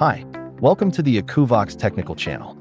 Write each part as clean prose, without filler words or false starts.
Hi, welcome to the Akuvox technical channel.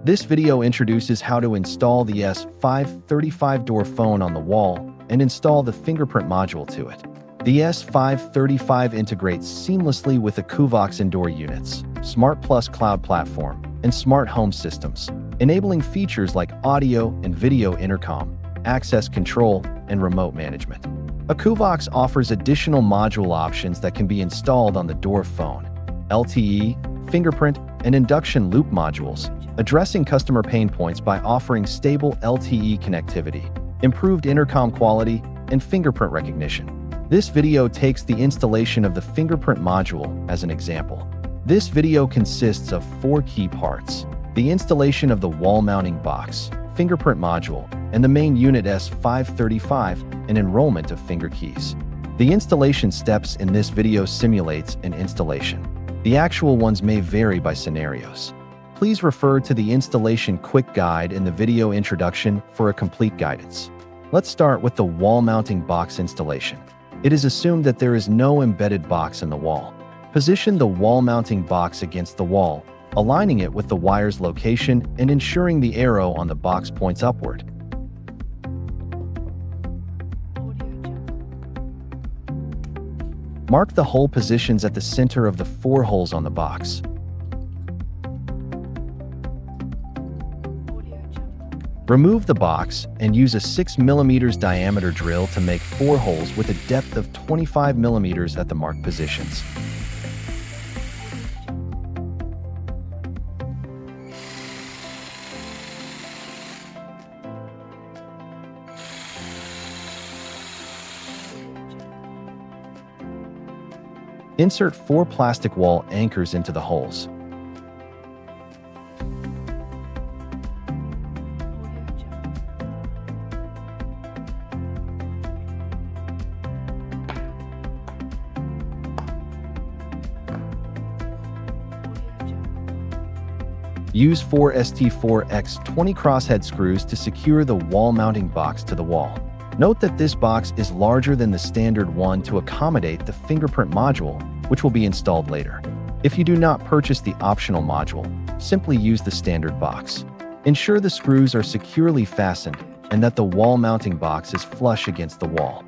This video introduces how to install the S535 door phone on the wall and install the fingerprint module to it. The S535 integrates seamlessly with Akuvox indoor units, Smart Plus cloud platform, and smart home systems, enabling features like audio and video intercom, access control, and remote management. Akuvox offers additional module options that can be installed on the door phone: LTE, fingerprint, and induction loop modules, addressing customer pain points by offering stable LTE connectivity, improved intercom quality, and fingerprint recognition. This video takes the installation of the fingerprint module as an example. This video consists of 4 key parts: the installation of the wall mounting box, fingerprint module, and the main unit S535, and enrollment of finger keys. The installation steps in this video simulates an installation. The actual ones may vary by scenarios. Please refer to the installation quick guide in the video introduction for a complete guidance. Let's start with the wall mounting box installation. It is assumed that there is no embedded box in the wall. Position the wall mounting box against the wall, aligning it with the wire's location and ensuring the arrow on the box points upward. Mark the hole positions at the center of the 4 holes on the box. Remove the box and use a 6 mm diameter drill to make 4 holes with a depth of 25 mm at the marked positions. Insert 4 plastic wall anchors into the holes. Use 4 ST4X20 crosshead screws to secure the wall mounting box to the wall. Note that this box is larger than the standard one to accommodate the fingerprint module, which will be installed later. If you do not purchase the optional module, simply use the standard box. Ensure the screws are securely fastened and that the wall mounting box is flush against the wall.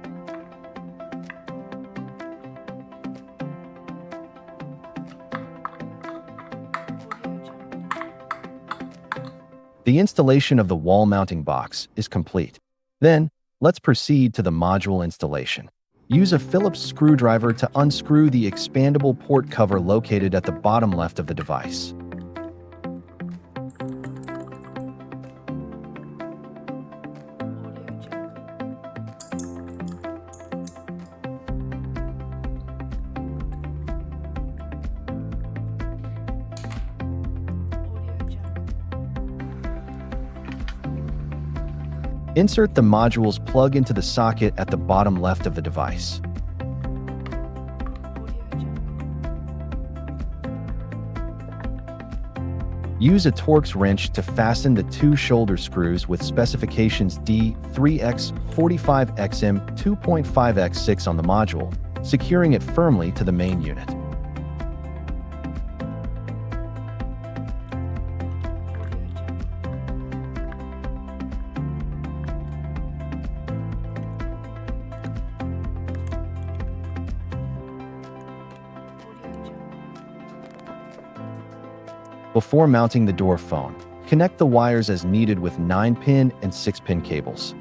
The installation of the wall mounting box is complete. Then, let's proceed to the module installation. Use a Phillips screwdriver to unscrew the expandable port cover located at the bottom left of the device. Insert the module's plug into the socket at the bottom left of the device. Use a Torx wrench to fasten the 2 shoulder screws with specifications D3X45XM 2.5X6 on the module, securing it firmly to the main unit. Before mounting the door phone, connect the wires as needed with 9-pin and 6-pin cables.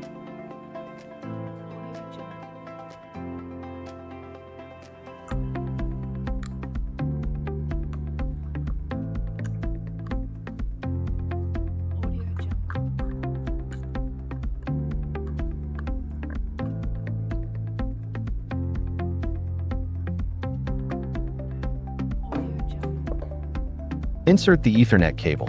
Insert the Ethernet cable.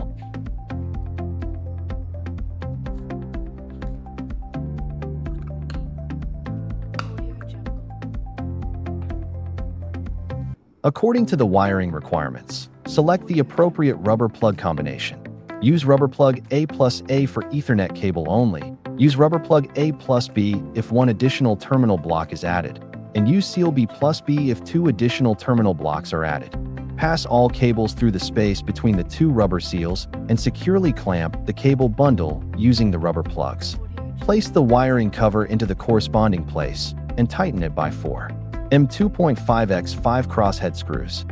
According to the wiring requirements, select the appropriate rubber plug combination. Use rubber plug A plus A for Ethernet cable only. Use rubber plug A plus B if 1 additional terminal block is added, and use seal B plus B if 2 additional terminal blocks are added. Pass all cables through the space between the two rubber seals and securely clamp the cable bundle using the rubber plugs. Place the wiring cover into the corresponding place and tighten it by 4 M2.5x5 crosshead screws.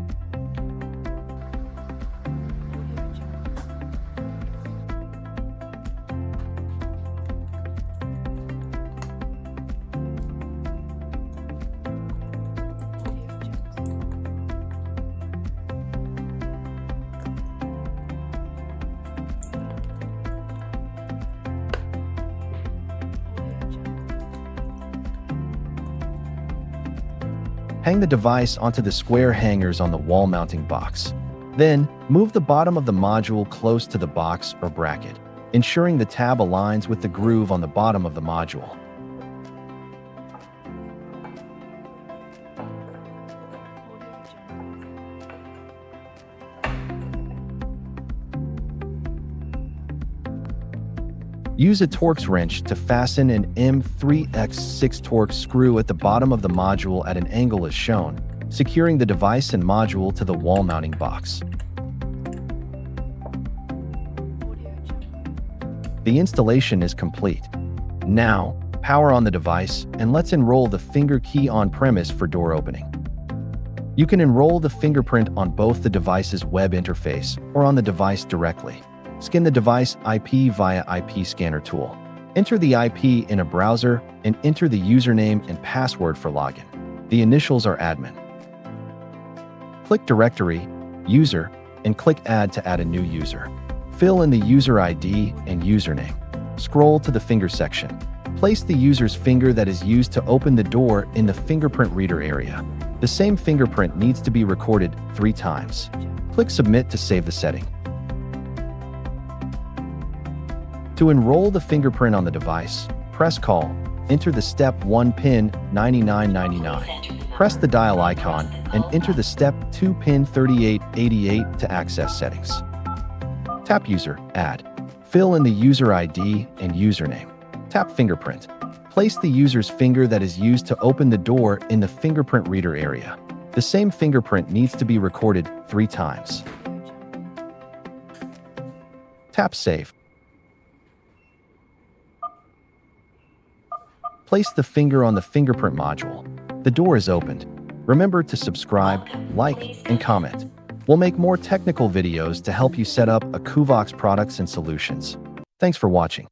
Hang the device onto the square hangers on the wall mounting box. Then, move the bottom of the module close to the box or bracket, ensuring the tab aligns with the groove on the bottom of the module. Use a Torx wrench to fasten an M3x6 Torx screw at the bottom of the module at an angle as shown, securing the device and module to the wall mounting box. The installation is complete. Now, power on the device and let's enroll the finger key on-premise for door opening. You can enroll the fingerprint on both the device's web interface or on the device directly. Scan the device IP via IP scanner tool. Enter the IP in a browser and enter the username and password for login. The initials are admin. Click Directory, User, and click Add to add a new user. Fill in the user ID and username. Scroll to the finger section. Place the user's finger that is used to open the door in the fingerprint reader area. The same fingerprint needs to be recorded 3 times. Click Submit to save the setting. To enroll the fingerprint on the device, press Call, enter the Step 1 pin 9999, press the dial icon, and enter the Step 2 pin 3888 to access settings. Tap User, Add. Fill in the user ID and username. Tap Fingerprint. Place the user's finger that is used to open the door in the fingerprint reader area. The same fingerprint needs to be recorded 3 times. Tap Save. Place the finger on the fingerprint module. The door is opened. Remember to subscribe, like, and comment. We'll make more technical videos to help you set up Akuvox products and solutions. Thanks for watching.